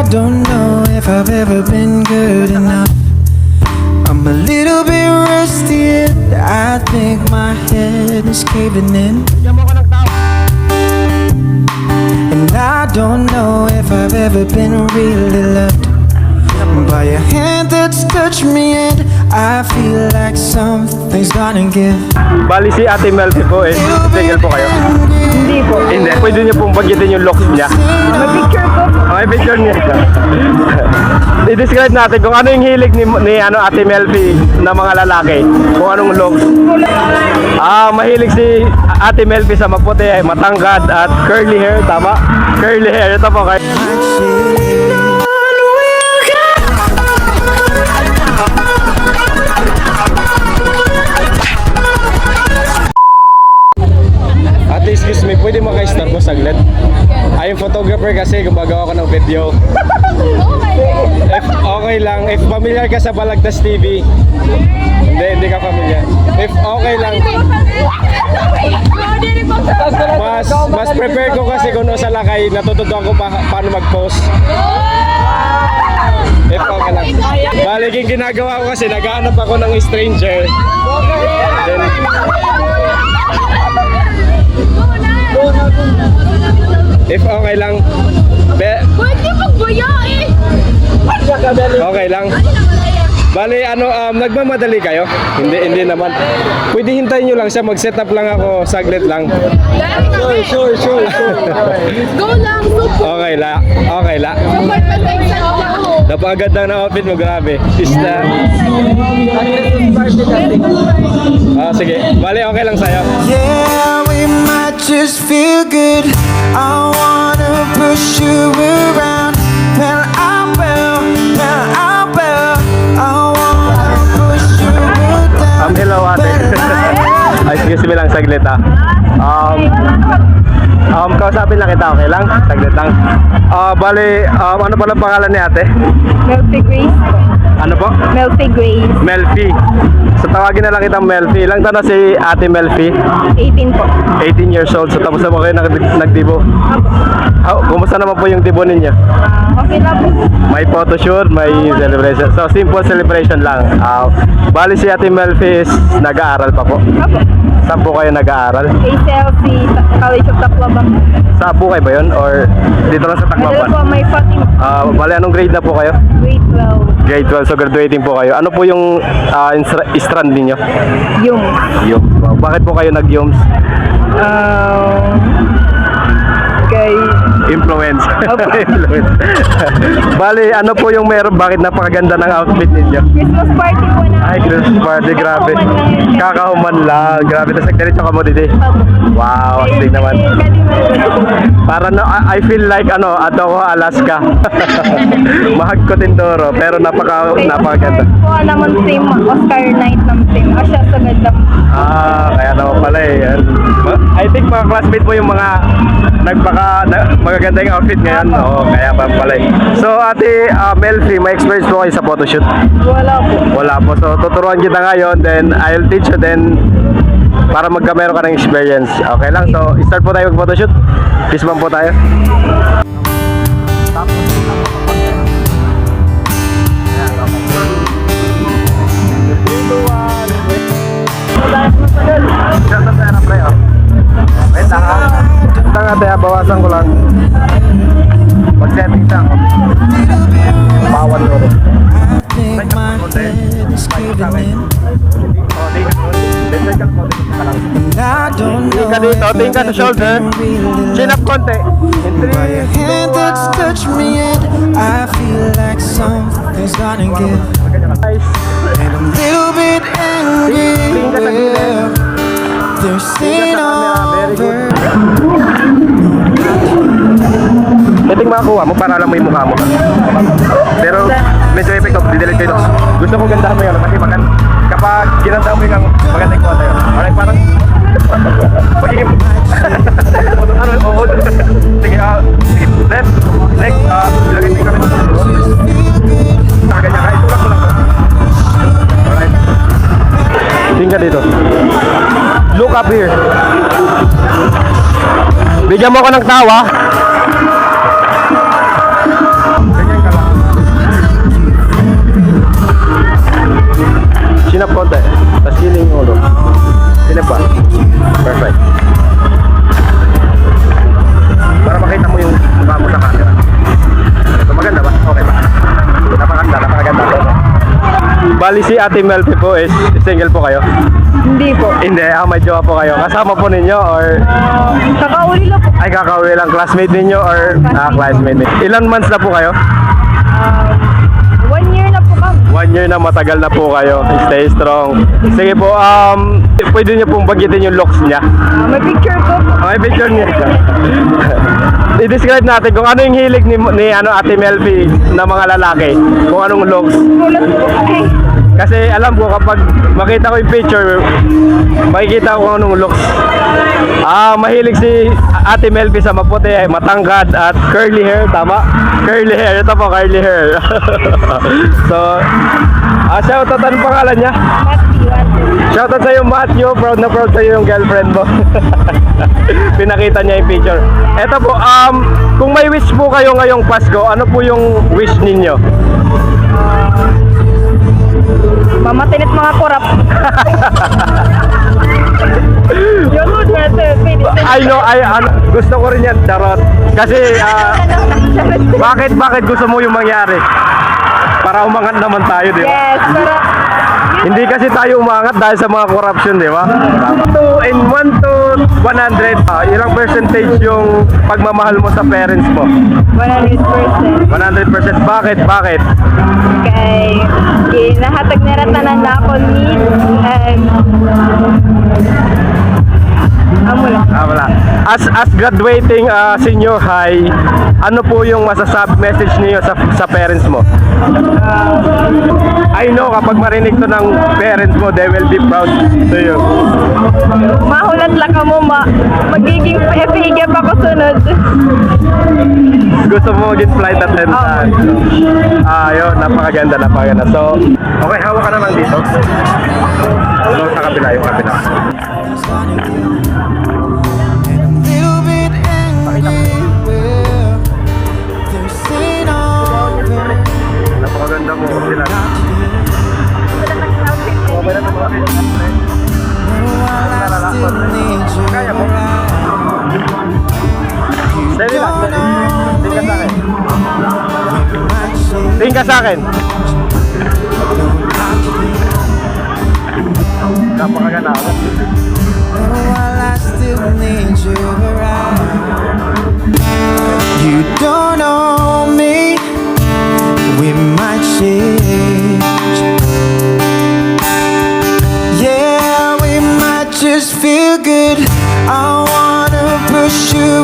don't know if I've ever been good enough. I'm a little bit rusty and I think my head is caving in. And I don't know if I've ever been really loved by a hand that's touched me, and I feel like something's gonna give. Bali si Ate Melfi po eh. Single po kayo? Hindi po. Hindi. Pwede niyo pong bagitin yung looks niya. May picture po. May picture niya. I-describe natin kung ano yung hilig ni Ate Melfi na mga lalaki. Kung anong looks. Mahilig si Ate Melfi sa maputi, matangkad at curly hair. Tama? Curly hair. Ito po kayo. Ate, excuse me, pwede maka-start po saglit? I'm photographer kasi gumagawa ko ng video. If okay lang, if familiar ka sa Balagtas TV. Hindi ka familiar. If okay lang. Mas prepare ko kasi kung sa lakay, natututuan ko paano mag-post. If okay lang. Balik yung ginagawa ko kasi naghahanap ako ng stranger. Then, if okay lang. Pwede magbaya eh! Okay lang. Bali, nagmamadali kayo? Hindi naman. Pwede hintayin nyo lang siya, mag-set up lang ako, saglit lang. Sure. Go lang! Okay la. Support pa sa exam ako. Napakaganda ng outfit mo, grabe. Sista. Sige. Bali, okay lang sa'yo. Yeah, we might just feel good. I wanna push you around. Well, I will. I wanna push you down. Hello, ate. Ay, excuse me lang, saglit ha. Kausapin lang kita, okay lang? Saglit lang. Bali, ano pala pangalan ni ate? Melfi Grace po. Ano po? Melfi Grace. Melfi. So tawagin na lang kitang Melfi. Ilang taon na si Ate Melfi? 18 po. 18 years old. So tapos na po kayo nagdibo? Kumusta naman po yung dibo ninyo? Okay lang po. May photoshoot, may celebration. So simple celebration lang. Bali si Ate Melfi is nag-aaral pa po. Opo. Saan po kayo nag-aaral? KCLC, College of Tacloban. Sa Bukay ba yun? Or dito lang sa Ano po, Tacloban? may fucking Bali anong grade na po kayo? grade 12. Grade 12, so graduating po kayo. Ano po yung strand ninyo? Yung Yung. Bakit po kayo nag-yums? kay Influence. Opo. Influence. Bali, ano po yung meron? Bakit napakaganda ng outfit ninyo? Christmas party po na. Ay, Christmas party, grabe. Kakahuman lang. Grabe, tas nagdiretso ka mo dito. Wow, astig naman. Para I feel like Atawa, Alaska. Mahag ko Tindoro, pero napakaganda. Po naman same Oscar night ng same. Asya sa ganda. Kaya naman pala eh. I think mga classmate mo yung mga magaganda yung outfit ngayon. Oo, kaya pa pala eh. So ate Melfi, may experience po kayo sa photoshoot? Wala po. Wala po. So tuturuan kita ngayon, then I'll teach you then para magkamero ka ng experience. Okay lang. So start po tayo mag-photoshoot. Peace bomb po tayo. Wait lang ha. Ito nga tayo, bawasan ko lang. Mag-setting siya. Bawal ko rin. Think my head is caving in. And I don't know Tingka dito, if tingka sa I've shoulder. ever been really Chin up loved konti. by a hand that's touched me, and I feel like something's gonna give. Guys, And I'm a little bit angry. Well, this ain't over. ito yung makakuha mo para alam mo yung mukha mo. Pero medyo effect of didelete ko ito. Gusto ko gandahan mo yun kasi kapag ginandahan mo yung maganda yung kuha tayo. Alright, parang magiging oo. Sige, left, next, ilagay mo yung kami. Ganyan ka, itulak mo lang. Alright. Tingka dito. Look up here. Bigyan mo ako ng tawa. Ganyan Bali si Ate Melfi po is single po kayo? Hindi po. Hindi, may jowa po kayo. Kasama po ninyo or Kakauli lang po. ay kakauwi lang classmate ninyo or classmate ninyo? Ilan months na po kayo? 1 year na po kami. 1 year na, matagal na po kayo. Stay strong. Sige po, pwede niyo pong bagitin yung looks niya. May picture ko po. Okay, picture niya. I-describe natin kung ano yung hilig ni Ate Melfi na mga lalaki. Kung anong looks. Gulat po. Ay, Kasi alam ko kapag makita ko yung picture, makikita ko kung anong looks. Mahilig si Ate Melfi sa maputi, matangkad at curly hair, tama? Curly hair, ito po, curly hair. So, shoutout, anong pangalan niya? Shoutout sa'yo, Matthew. Proud na proud sa'yo yung girlfriend mo. Pinakita niya yung picture. Ito po, kung may wish po kayo ngayong Pasko, ano po yung wish ninyo? mamatinit mga korap. Yun mo, gusto ko rin yan, charot. Kasi, bakit gusto mo yung mangyari? Para umangat naman tayo, di ba? Yes, pero Hindi kasi tayo umangat dahil sa mga corruption, di ba? 1 to 100, ilang percentage yung pagmamahal mo sa parents mo? 100%. 100%. Bakit? Kay ginahatag nila tanan na ako needs and Wala. As graduating senior high, ano po yung message niyo sa parents mo? I know kapag marinig to ng parents mo, they will be proud to you. mahulat lang ka mo, magiging FAGF ako sunod. Gusto mo maging flight attendant. Yun, napakaganda. So, okay, hawak ka na lang dito. Sa kabila, yung kabila. little bit angry. Well, this ain't over. Napakaganda mo. Sila. Okay na naman. While I still need you Kaya mo. around. Steady lang. Tingin ka sa akin. My shade. Tingin ka sa akin. Napakaganda. While I still need you around. You don't know me. We might change. Yeah, we might just feel good. I wanna push you